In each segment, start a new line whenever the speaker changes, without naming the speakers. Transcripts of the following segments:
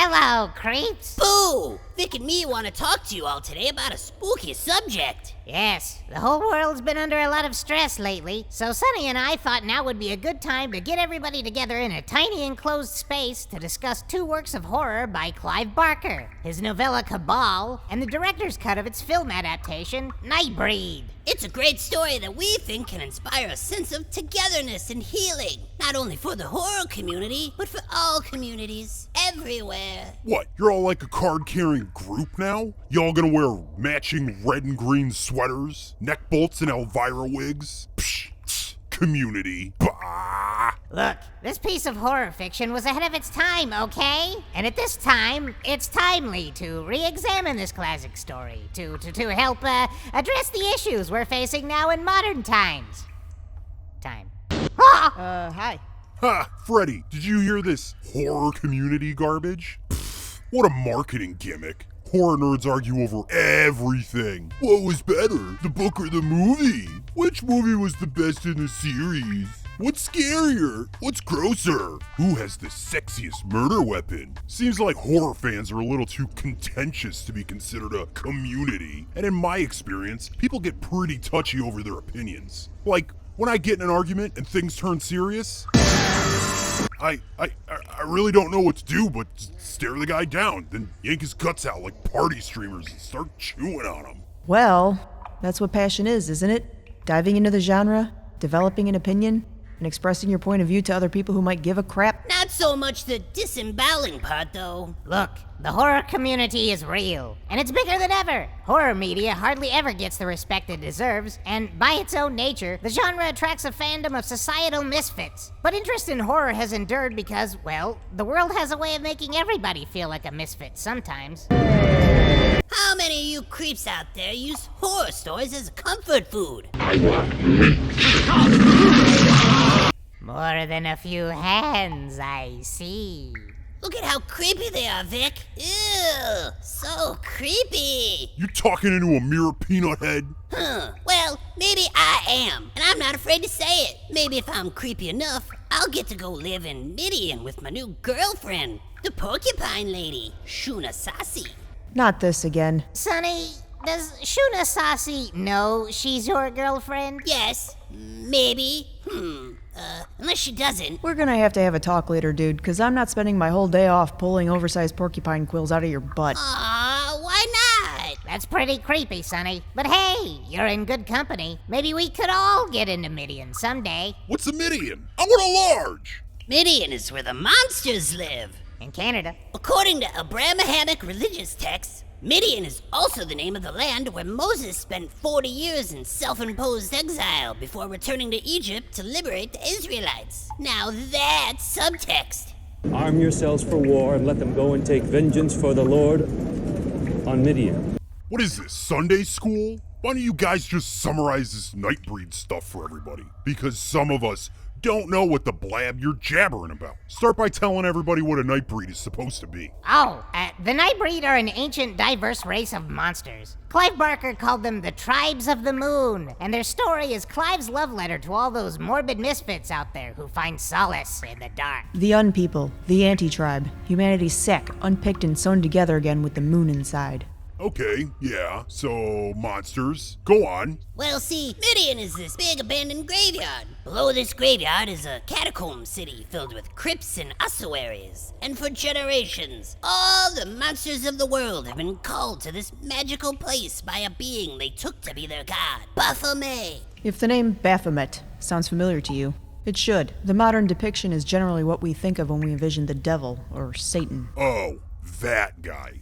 Hello, creeps.
Boo! Vic and me want to talk to you all today about a spooky subject.
Yes, the whole world's been under a lot of stress lately, so Sunny and I thought now would be a good time to get everybody together in a tiny enclosed space to discuss two works of horror by Clive Barker, his novella Cabal, and the director's cut of its film adaptation, Nightbreed.
It's a great story that we think can inspire a sense of togetherness and healing, not only for the horror community, but for all communities, everywhere.
What, you're all like a card-carrying group now? Y'all gonna wear matching red and green sweaters, neck bolts and Elvira wigs? Psh, community. Bah!
Look, this piece of horror fiction was ahead of its time, okay? And at this time, it's timely to re-examine this classic story, to help address the issues we're facing now in modern times.
Hi.
Ha! Freddy, did you hear this horror community garbage? Pfft, what a marketing gimmick. Horror nerds argue over everything. What was better, the book or the movie? Which movie was the best in the series? What's scarier? What's grosser? Who has the sexiest murder weapon? Seems like horror fans are a little too contentious to be considered a community. And in my experience, people get pretty touchy over their opinions. Like, when I get in an argument and things turn serious, I really don't know what to do but stare the guy down, then yank his guts out like party streamers and start chewing on him.
Well, that's what passion is, isn't it? Diving into the genre, developing an opinion, and expressing your point of view to other people who might give a crap.
Not so much the disemboweling part, though.
Look, the horror community is real, and it's bigger than ever. Horror media hardly ever gets the respect it deserves, and by its own nature, the genre attracts a fandom of societal misfits. But interest in horror has endured because, well, the world has a way of making everybody feel like a misfit sometimes.
How many of you creeps out there use horror stories as comfort food?
More than a few hands, I see.
Look at how creepy they are, Vic. Ew, so creepy.
You talking into a mirror, peanut head?
Well, maybe I am, and I'm not afraid to say it. Maybe if I'm creepy enough, I'll get to go live in Midian with my new girlfriend, the porcupine lady, Shuna Sasi.
Not this again.
Sonny, does Shuna Sasi know she's your girlfriend?
Yes, maybe. Unless she doesn't.
We're gonna have to have a talk later, dude, because I'm not spending my whole day off pulling oversized porcupine quills out of your butt.
Aw, why not?
That's pretty creepy, Sonny. But hey, you're in good company. Maybe we could all get into Midian someday.
What's a Midian? I want a large!
Midian is where the monsters live.
In Canada.
According to Abrahamic religious texts, Midian is also the name of the land where Moses spent 40 years in self-imposed exile before returning to Egypt to liberate the Israelites. Now that's subtext.
Arm yourselves for war and let them go and take vengeance for the Lord on Midian.
What is this, Sunday school? Why don't you guys just summarize this Nightbreed stuff for everybody? Because some of us don't know what the blab you're jabbering about. Start by telling everybody what a Nightbreed is supposed to be.
The Nightbreed are an ancient, diverse race of monsters. Clive Barker called them the Tribes of the Moon, and their story is Clive's love letter to all those morbid misfits out there who find solace in the dark.
The Unpeople, the anti-tribe, humanity's sick, unpicked and sewn together again with the moon inside.
Okay, yeah, so monsters. Go on.
Well, see, Midian is this big abandoned graveyard. Below this graveyard is a catacomb city filled with crypts and ossuaries. And for generations, all the monsters of the world have been called to this magical place by a being they took to be their god, Baphomet.
If the name Baphomet sounds familiar to you, it should. The modern depiction is generally what we think of when we envision the devil, or Satan.
Oh, that guy.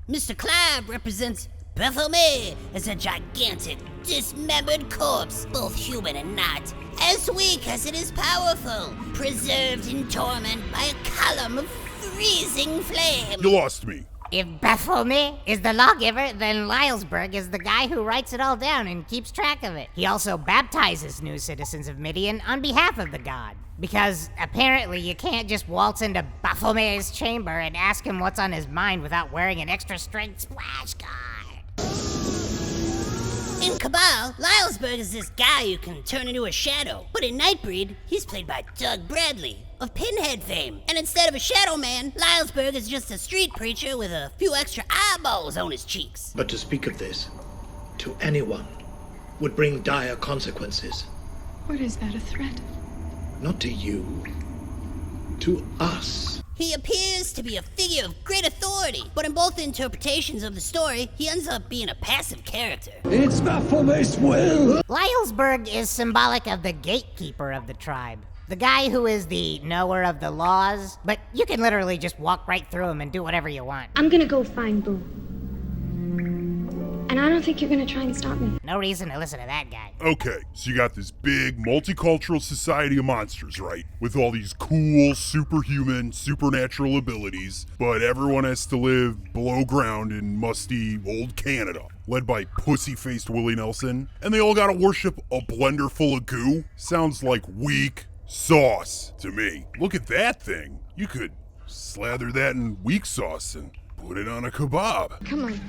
Mr. Clive represents Baphomet as a gigantic, dismembered corpse, both human and not, as weak as it is powerful, preserved in torment by a column of freezing flame.
You lost me.
If Baphomet is the lawgiver, then Lylesburg is the guy who writes it all down and keeps track of it. He also baptizes new citizens of Midian on behalf of the god. Because apparently you can't just waltz into Baphomet's chamber and ask him what's on his mind without wearing an extra-strength splash guard.
In Cabal, Lylesburg is this guy who can turn into a shadow. But in Nightbreed, he's played by Doug Bradley, of Pinhead fame. And instead of a shadow man, Lylesburg is just a street preacher with a few extra eyeballs on his cheeks.
But to speak of this to anyone would bring dire consequences.
What is that, a threat?
Not to you, to us.
He appears to be a figure of great authority, but in both interpretations of the story, he ends up being a passive character.
It's Baphomet's will!
Lylesburg is symbolic of the gatekeeper of the tribe. The guy who is the knower of the laws, but you can literally just walk right through him and do whatever you want.
I'm gonna go find Boone. And I don't think you're gonna try and stop me.
No reason to listen to that guy.
Okay, so you got this big multicultural society of monsters, right? With all these cool, superhuman, supernatural abilities, but everyone has to live below ground in musty old Canada, led by pussy-faced Willie Nelson, and they all gotta worship a blender full of goo? Sounds like weak sauce to me. Look at that thing. You could slather that in weak sauce and put it on a kebab.
Come on.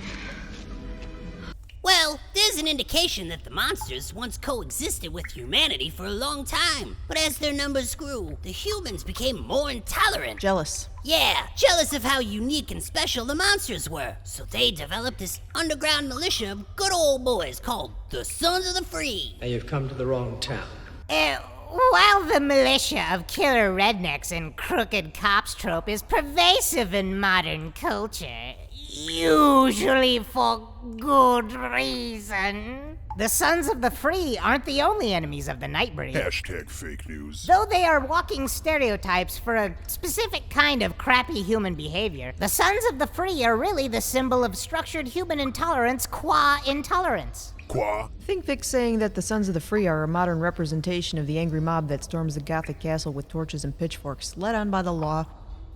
Well, there's an indication that the monsters once coexisted with humanity for a long time. But as their numbers grew, the humans became more intolerant.
Jealous.
Yeah, jealous of how unique and special the monsters were. So they developed this underground militia of good old boys called the Sons of the Free.
Now you've come to the wrong town.
While the militia of killer rednecks and crooked cops trope is pervasive in modern culture, usually for good reason, the Sons of the Free aren't the only enemies of the Nightbreed.
Hashtag fake news.
Though they are walking stereotypes for a specific kind of crappy human behavior, the Sons of the Free are really the symbol of structured human intolerance qua intolerance.
Qua?
I think Vic's saying that the Sons of the Free are a modern representation of the angry mob that storms the Gothic castle with torches and pitchforks, led on by the law,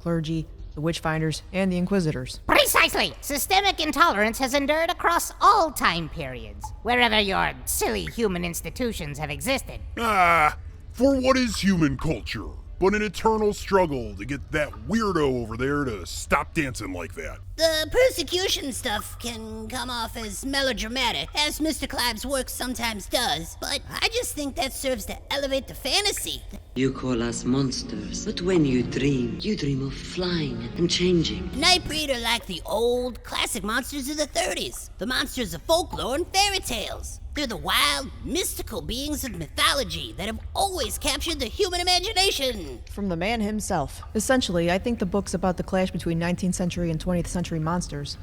clergy, the witchfinders, and the inquisitors.
Precisely! Systemic intolerance has endured across all time periods, wherever your silly human institutions have existed.
For what is human culture but an eternal struggle to get that weirdo over there to stop dancing like that?
The persecution stuff can come off as melodramatic, as Mr. Clive's work sometimes does, but I just think that serves to elevate the fantasy.
You call us monsters, but when you dream of flying and changing.
Nightbreed are like the old, classic monsters of the 30s, the monsters of folklore and fairy tales. They're the wild, mystical beings of mythology that have always captured the human imagination.
From the man himself. Essentially, I think the book's about the clash between 19th century and 20th century monsters.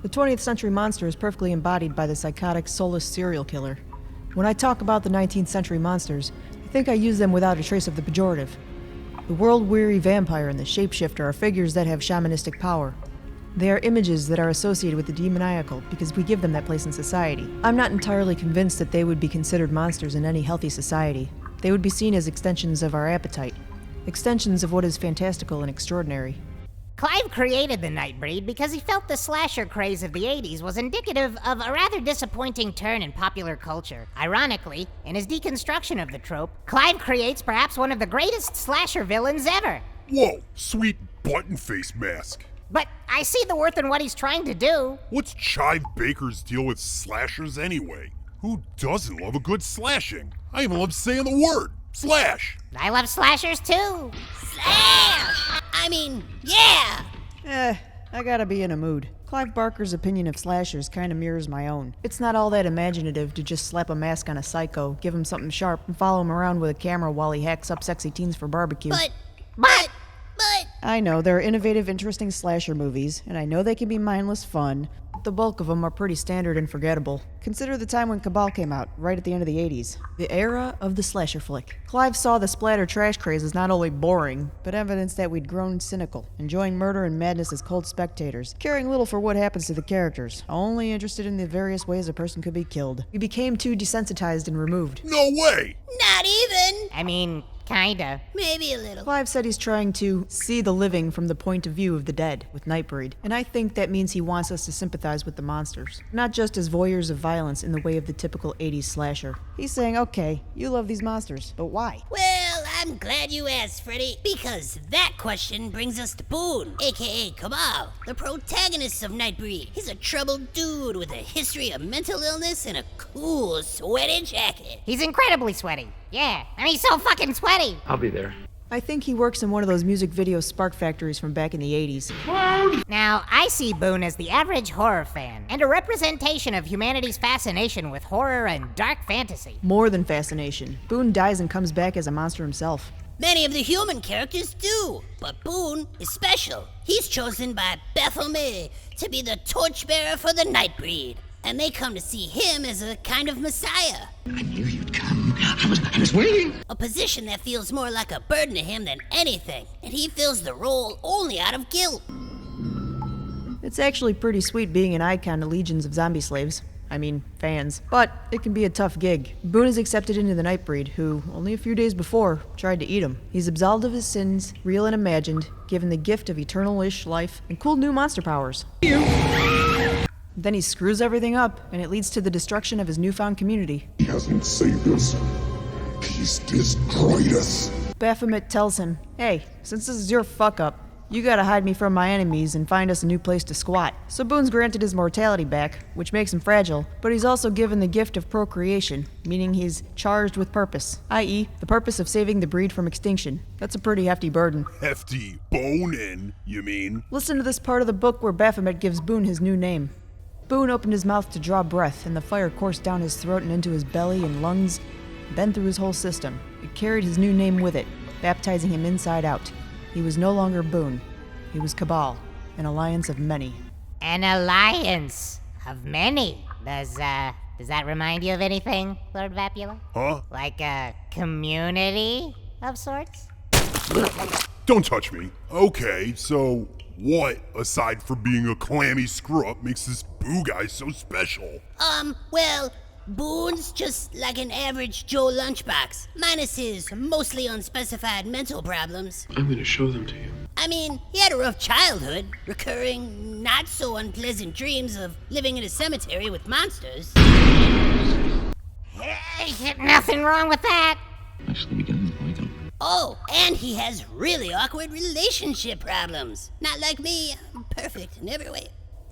The 20th century monster is perfectly embodied by the psychotic, soulless serial killer. When I talk about the 19th century monsters, I think I use them without a trace of the pejorative. The world-weary vampire and the shapeshifter are figures that have shamanistic power. They are images that are associated with the demoniacal because we give them that place in society. I'm not entirely convinced that they would be considered monsters in any healthy society. They would be seen as extensions of our appetite, extensions of what is fantastical and extraordinary.
Clive created the Nightbreed because he felt the slasher craze of the 80s was indicative of a rather disappointing turn in popular culture. Ironically, in his deconstruction of the trope, Clive creates perhaps one of the greatest slasher villains ever.
Whoa, sweet button-face mask.
But I see the worth in what he's trying to do.
What's Chive Baker's deal with slashers anyway? Who doesn't love a good slashing? I even love saying the word, slash.
I love slashers too.
Slash! I mean, yeah!
I gotta be in a mood. Clive Barker's opinion of slashers kinda mirrors my own. It's not all that imaginative to just slap a mask on a psycho, give him something sharp, and follow him around with a camera while he hacks up sexy teens for barbecue.
But...
I know, there are innovative, interesting slasher movies, and I know they can be mindless fun, but the bulk of them are pretty standard and forgettable. Consider the time when Cabal came out, right at the end of the 80s. The era of the slasher flick. Clive saw the splatter trash craze as not only boring, but evidence that we'd grown cynical, enjoying murder and madness as cold spectators, caring little for what happens to the characters, only interested in the various ways a person could be killed. We became too desensitized and removed.
No way!
Not even!
I mean, kinda.
Maybe a little.
Clive said he's trying to see the living from the point of view of the dead with Nightbreed, and I think that means he wants us to sympathize with the monsters, not just as voyeurs of violence in the way of the typical 80s slasher. He's saying, okay, you love these monsters, but why?
Well, I'm glad you asked, Freddy, because that question brings us to Boone, aka Cabal, the protagonist of Nightbreed. He's a troubled dude with a history of mental illness and a cool, sweaty jacket.
He's incredibly sweaty. Yeah, and he's so fucking sweaty.
I'll be there.
I think he works in one of those music video spark factories from back in the 80s.
Now, I see Boone as the average horror fan, and a representation of humanity's fascination with horror and dark fantasy.
More than fascination. Boone dies and comes back as a monster himself.
Many of the human characters do, but Boone is special. He's chosen by Baphomet to be the torchbearer for the Nightbreed, and they come to see him as a kind of messiah.
I knew you'd come. I was waiting.
A position that feels more like a burden to him than anything, and he fills the role only out of guilt.
It's actually pretty sweet being an icon to legions of zombie slaves. I mean, fans. But it can be a tough gig. Boone is accepted into the Nightbreed, who, only a few days before, tried to eat him. He's absolved of his sins, real and imagined, given the gift of eternal-ish life, and cool new monster powers. Then he screws everything up, and it leads to the destruction of his newfound community.
He hasn't saved us. He's destroyed us.
Baphomet tells him, hey, since this is your fuck-up, you gotta hide me from my enemies and find us a new place to squat. So Boone's granted his mortality back, which makes him fragile, but he's also given the gift of procreation, meaning he's charged with purpose, i.e., the purpose of saving the breed from extinction. That's a pretty hefty burden.
Hefty bonin', you mean?
Listen to this part of the book where Baphomet gives Boone his new name. Boone opened his mouth to draw breath, and the fire coursed down his throat and into his belly and lungs, then through his whole system. It carried his new name with it, baptizing him inside out. He was no longer Boone. He was Cabal, an alliance of many.
An alliance of many. Does that remind you of anything, Lord Vapula?
Huh?
Like a community of sorts?
Don't touch me. Okay, so what, aside from being a clammy screw-up, makes this Boo guy so special?
Well, Boone's just like an average Joe lunchbox, minus his mostly unspecified mental problems.
I'm gonna show them to you.
I mean, he had a rough childhood, recurring, not so unpleasant dreams of living in a cemetery with monsters.
Hey, nothing wrong with that.
Actually beginning to like him.
Oh, and he has really awkward relationship problems. Not like me, I'm perfect in every way.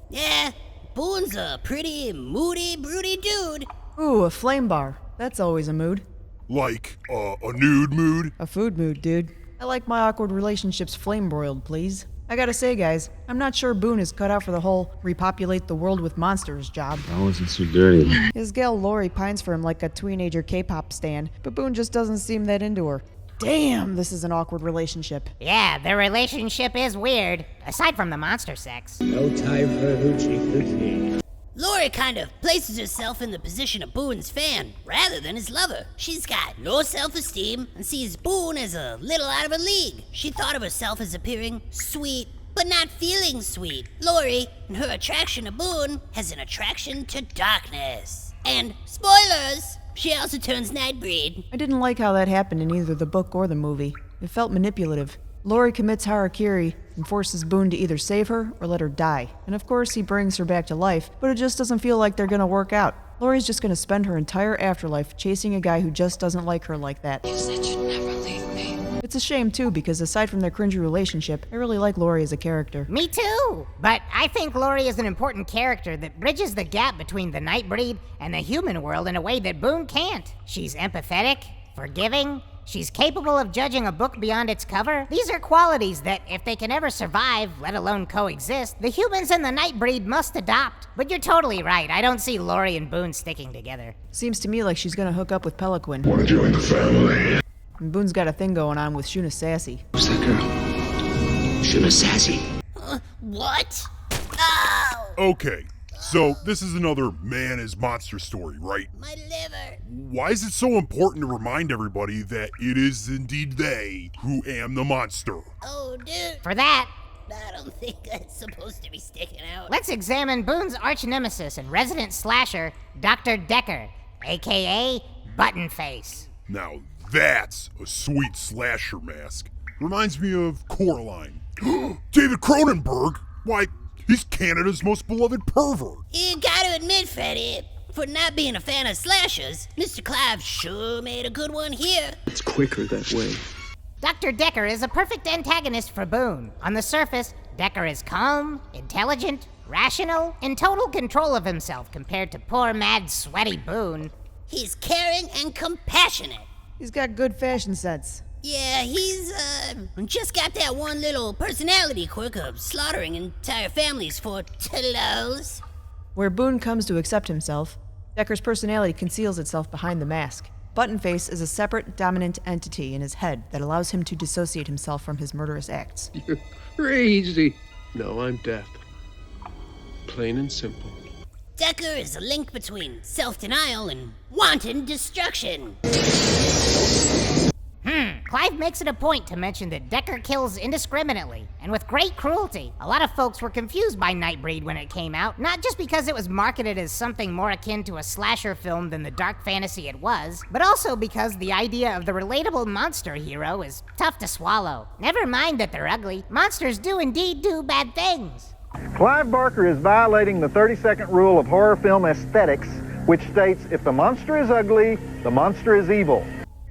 Yeah, Boone's a pretty moody, broody dude.
Ooh, a flame bar. That's always a mood.
Like, a nude mood?
A food mood, dude. I like my awkward relationships flame-broiled, please. I gotta say, guys, I'm not sure Boone is cut out for the whole repopulate the world with monsters job.
I wasn't so dirty.
His gal Lori pines for him like a teenager K-pop stan, but Boone just doesn't seem that into her. Damn, this is an awkward relationship.
Yeah, their relationship is weird, aside from the monster sex.
No time for hoochie-coochie.
Lori kind of places herself in the position of Boone's fan, rather than his lover. She's got low self-esteem and sees Boone as a little out of her league. She thought of herself as appearing sweet, but not feeling sweet. Lori, in her attraction to Boone, has an attraction to darkness. And, spoilers, she also turns Nightbreed.
I didn't like how that happened in either the book or the movie. It felt manipulative. Lori commits harakiri and forces Boone to either save her or let her die. And of course he brings her back to life, but it just doesn't feel like they're gonna work out. Lori's just gonna spend her entire afterlife chasing a guy who just doesn't like her like that.
You said you'd never leave me.
It's a shame too, because aside from their cringy relationship, I really like Lori as a character.
Me too! But I think Lori is an important character that bridges the gap between the Nightbreed and the human world in a way that Boone can't. She's empathetic, forgiving, she's capable of judging a book beyond its cover. These are qualities that, if they can ever survive, let alone coexist, the humans and the Nightbreed must adopt. But you're totally right, I don't see Lori and Boone sticking together.
Seems to me like she's gonna hook up with Peliquin.
Want to join the family?
And Boone's got a thing going on with Shuna Sassy.
Who's that girl? Shuna Sassy.
What? Oh!
Okay, so this is another man is monster story, right?
My liver.
Why is it so important to remind everybody that it is indeed they who am the monster?
Oh, dude.
For that,
I don't think that's supposed to be sticking out.
let's examine Boone's arch nemesis and resident slasher, Dr. Decker, aka Buttonface.
Now that's a sweet slasher mask. Reminds me of Coraline. David Cronenberg? Why, he's Canada's most beloved pervert.
You gotta admit, Freddy, for not being a fan of slashers, Mr. Clive sure made a good one here.
It's quicker that way.
Dr. Decker is a perfect antagonist for Boone. On the surface, Decker is calm, intelligent, rational, in total control of himself compared to poor, mad, sweaty Boone.
He's caring and compassionate.
He's got good fashion sense.
Yeah, he's, just got that one little personality quirk of slaughtering entire families for lols.
Where Boone comes to accept himself, Decker's personality conceals itself behind the mask. Buttonface is a separate, dominant entity in his head that allows him to dissociate himself from his murderous acts.
You're crazy. No, I'm death. Plain and simple.
Decker is a link between self-denial and wanton destruction.
Clive makes it a point to mention that Decker kills indiscriminately and with great cruelty. A lot of folks were confused by Nightbreed when it came out, not just because it was marketed as something more akin to a slasher film than the dark fantasy it was, but also because the idea of the relatable monster hero is tough to swallow. Never mind that they're ugly, monsters do indeed do bad things.
Clive Barker is violating the 30-second rule of horror film aesthetics, which states if the monster is ugly, the monster is evil.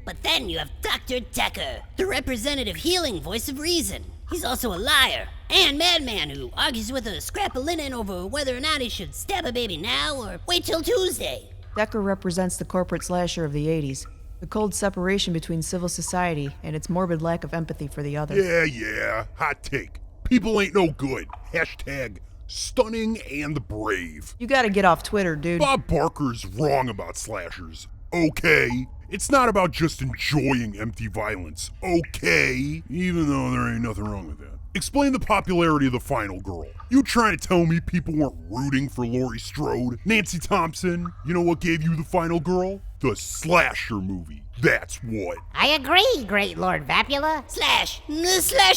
But then you have Dr. Decker, the representative healing voice of reason. He's also a liar and madman who argues with a scrap of linen over whether or not he should stab a baby now or wait till Tuesday.
Decker represents the corporate slasher of the 80s, the cold separation between civil society and its morbid lack of empathy for the other.
Yeah, hot take. People ain't no good. Hashtag stunning and brave.
You gotta get off Twitter, dude.
Bob Barker's wrong about slashers. Okay? It's not about just enjoying empty violence. Okay? Even though there ain't nothing wrong with that. Explain the popularity of The Final Girl. You trying to tell me people weren't rooting for Laurie Strode? Nancy Thompson? You know what gave you The Final Girl? The slasher movie. That's what.
I agree, Great Lord Vapula.
Slash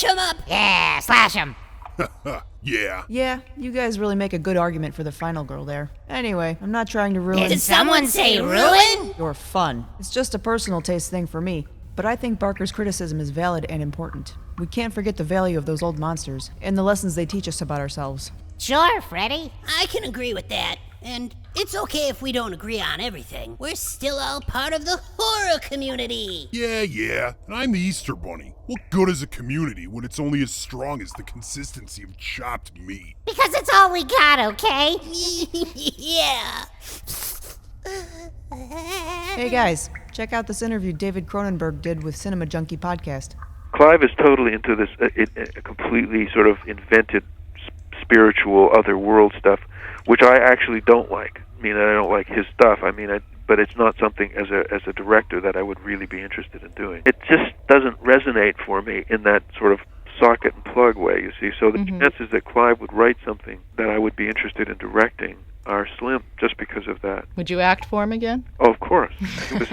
him up.
Yeah, slash him.
Yeah.
Yeah, you guys really make a good argument for the final girl there. Anyway, I'm not trying to ruin...
Did someone say ruin?
Your fun. It's just a personal taste thing for me. But I think Barker's criticism is valid and important. We can't forget the value of those old monsters, and the lessons they teach us about ourselves.
Sure, Freddy.
I can agree with that. And it's okay if we don't agree on everything. We're still all part of the horror community.
Yeah. And I'm the Easter Bunny. What good is a community when it's only as strong as the consistency of chopped meat?
Because it's all we got, okay?
Yeah.
Hey guys, check out this interview David Cronenberg did with Cinema Junkie Podcast.
Clive is totally into this a completely sort of invented spiritual other world stuff, which I actually don't like. I mean, I don't like his stuff. But it's not something as a director that I would really be interested in doing. It just doesn't resonate for me in that sort of socket and plug way, you see. So the chances that Clive would write something that I would be interested in directing are slim, just because of that.
Would you act for him again?
Oh, of course.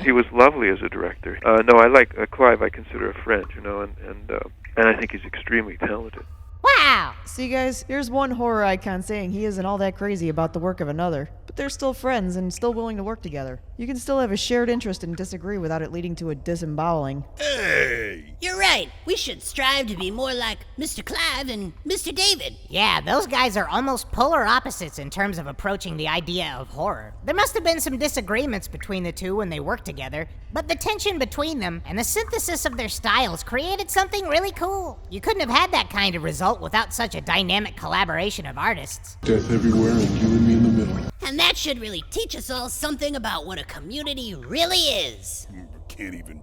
He was lovely as a director. No, I like Clive. I consider a friend, and I think he's extremely talented.
Wow!
See guys, here's one horror icon saying he isn't all that crazy about the work of another, but they're still friends and still willing to work together. You can still have a shared interest and disagree without it leading to a disemboweling.
Hey!
You're right. We should strive to be more like Mr. Clive and Mr. David.
Yeah, those guys are almost polar opposites in terms of approaching the idea of horror. There must have been some disagreements between the two when they worked together, but the tension between them and the synthesis of their styles created something really cool. You couldn't have had that kind of result without such a dynamic collaboration of artists.
Death everywhere and you and me in the middle.
And that should really teach us all something about what a community really is.
Can't even...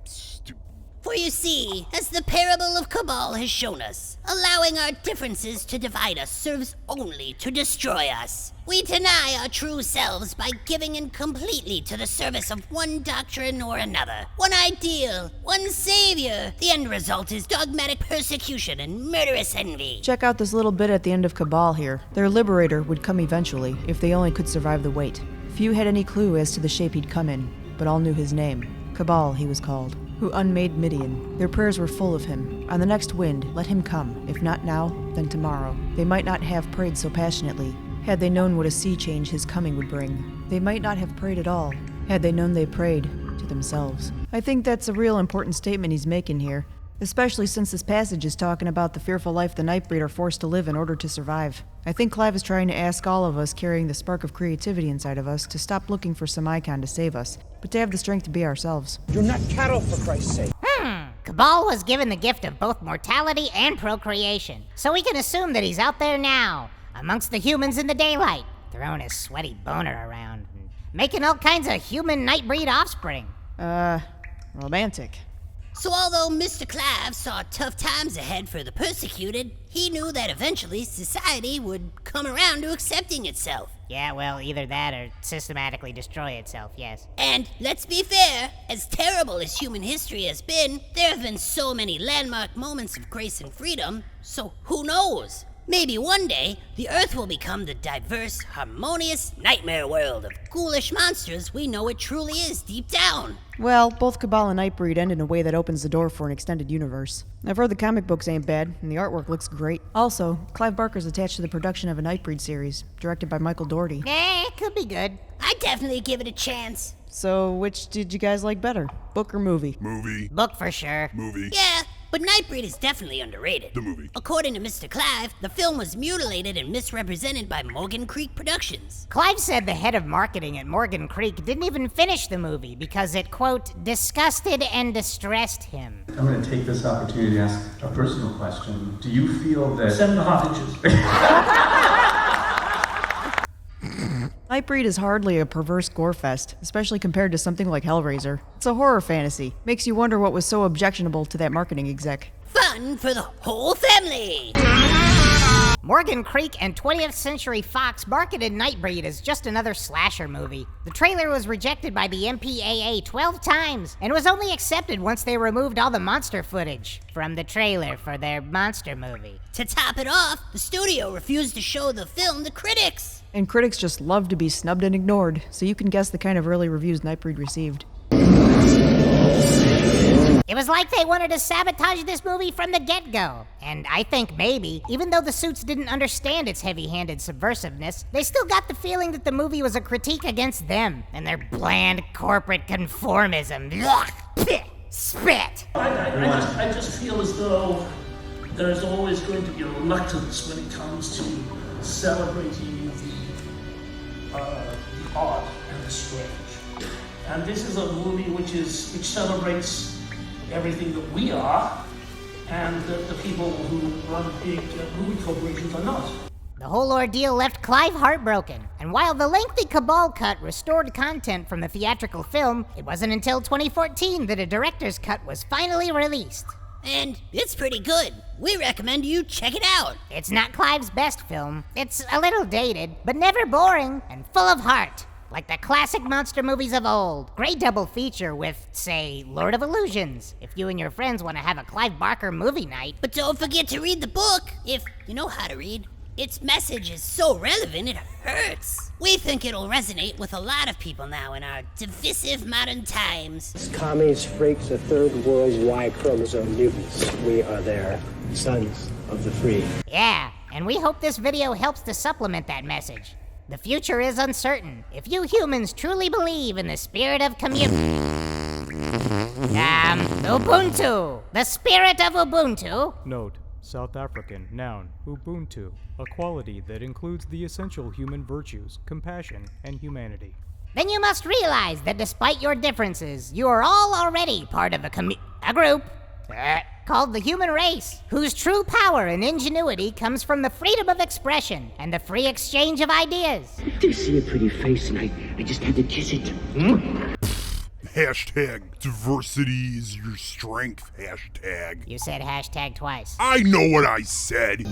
Stupid.
For you see, as the parable of Cabal has shown us, allowing our differences to divide us serves only to destroy us. We deny our true selves by giving in completely to the service of one doctrine or another, one ideal, one savior. The end result is dogmatic persecution and murderous envy.
Check out this little bit at the end of Cabal here. Their liberator would come eventually, if they only could survive the wait. Few had any clue as to the shape he'd come in, but all knew his name. Cabal, he was called, who unmade Midian. Their prayers were full of him. On the next wind, let him come. If not now, then tomorrow. They might not have prayed so passionately, had they known what a sea change his coming would bring. They might not have prayed at all, had they known they prayed to themselves. I think that's a real important statement he's making here, especially since this passage is talking about the fearful life the Nightbreed are forced to live in order to survive. I think Clive is trying to ask all of us carrying the spark of creativity inside of us to stop looking for some icon to save us, but to have the strength to be ourselves.
You're not cattle, for Christ's sake.
Cabal was given the gift of both mortality and procreation, so we can assume that he's out there now, amongst the humans in the daylight, throwing his sweaty boner around, and making all kinds of human Nightbreed offspring.
Romantic.
So although Mr. Clive saw tough times ahead for the persecuted, he knew that eventually society would come around to accepting itself.
Yeah, well, either that or systematically destroy itself, yes.
And let's be fair, as terrible as human history has been, there have been so many landmark moments of grace and freedom, so who knows? Maybe one day, the Earth will become the diverse, harmonious nightmare world of ghoulish monsters we know it truly is deep down.
Well, both Cabal and Nightbreed end in a way that opens the door for an extended universe. I've heard the comic books ain't bad, and the artwork looks great. Also, Clive Barker's attached to the production of a Nightbreed series, directed by Michael Dougherty.
It could be good.
I'd definitely give it a chance.
So, which did you guys like better, book or movie?
Movie.
Book for sure.
Movie.
Yeah, but Nightbreed is definitely underrated.
The movie.
According to Mr. Clive, the film was mutilated and misrepresented by Morgan Creek Productions.
Clive said the head of marketing at Morgan Creek didn't even finish the movie because it, quote, disgusted and distressed him.
I'm going to take this opportunity to ask a personal question. Do you feel that...
7.5 inches.
Nightbreed is hardly a perverse gore fest, especially compared to something like Hellraiser. It's a horror fantasy. Makes you wonder what was so objectionable to that marketing exec.
Fun for the whole family!
Morgan Creek and 20th Century Fox marketed Nightbreed as just another slasher movie. The trailer was rejected by the MPAA 12 times and was only accepted once they removed all the monster footage from the trailer for their monster movie.
To top it off, the studio refused to show the film to critics.
And critics just love to be snubbed and ignored, so you can guess the kind of early reviews Nightbreed received.
It was like they wanted to sabotage this movie from the get-go. And I think maybe, even though the suits didn't understand its heavy-handed subversiveness, they still got the feeling that the movie was a critique against them and their bland corporate conformism. Ugh, spit!
I just feel as though there's always going to be a reluctance when it comes to celebrating the odd and the strange. And this is a movie which celebrates everything that we are, and that the people who run big movie corporations are not.
The whole ordeal left Clive heartbroken, and while the lengthy Cabal cut restored content from the theatrical film, it wasn't until 2014 that a director's cut was finally released.
And it's pretty good. We recommend you check it out.
It's not Clive's best film. It's a little dated, but never boring and full of heart. Like the classic monster movies of old. Great double feature with, say, Lord of Illusions, if you and your friends want to have a Clive Barker movie night.
But don't forget to read the book, if you know how to read. Its message is so relevant it hurts. We think it'll resonate with a lot of people now in our divisive modern times.
Commies, freaks, are third world Y chromosome mutants. We are their sons of the free.
Yeah, and we hope this video helps to supplement that message. The future is uncertain. If you humans truly believe in the spirit of Ubuntu. The spirit of Ubuntu.
Note, South African, noun, Ubuntu, a quality that includes the essential human virtues, compassion, and humanity.
Then you must realize that despite your differences, you are all already part of a group called the human race, whose true power and ingenuity comes from the freedom of expression and the free exchange of ideas.
I do see a pretty face, and I just had to kiss it.
Hashtag diversity is your strength, hashtag.
You said hashtag twice.
I know what I said.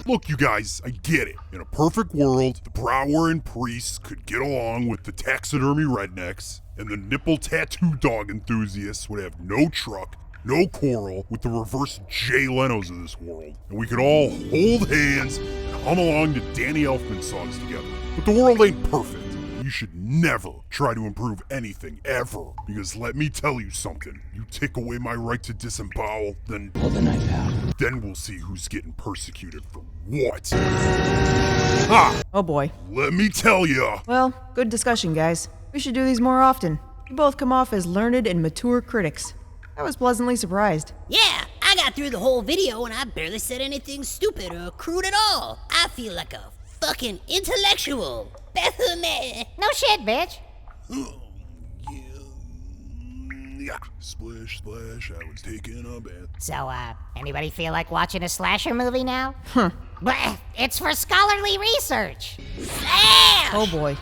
Look, you guys, I get it. In a perfect world, the brow-wearing priests could get along with the taxidermy rednecks, and the nipple tattoo dog enthusiasts would have no truck, no quarrel with the reverse Jay Leno's of this world, and we could all hold hands and hum along to Danny Elfman songs together. But the world ain't perfect. You should never try to improve anything, ever. Because let me tell you something. You take away my right to disembowel, then...
Pull the knife out.
Then we'll see who's getting persecuted for what. Ha!
Oh boy.
Let me tell ya.
Well, good discussion, guys. We should do these more often. You both come off as learned and mature critics. I was pleasantly surprised.
Yeah, I got through the whole video and I barely said anything stupid or crude at all. I feel like a fucking intellectual.
No shit, bitch.
Yeah. Splish, splash, I was taking a bath.
So, anybody feel like watching a slasher movie now?
Huh.
It's for scholarly research.
Slash!
Oh boy.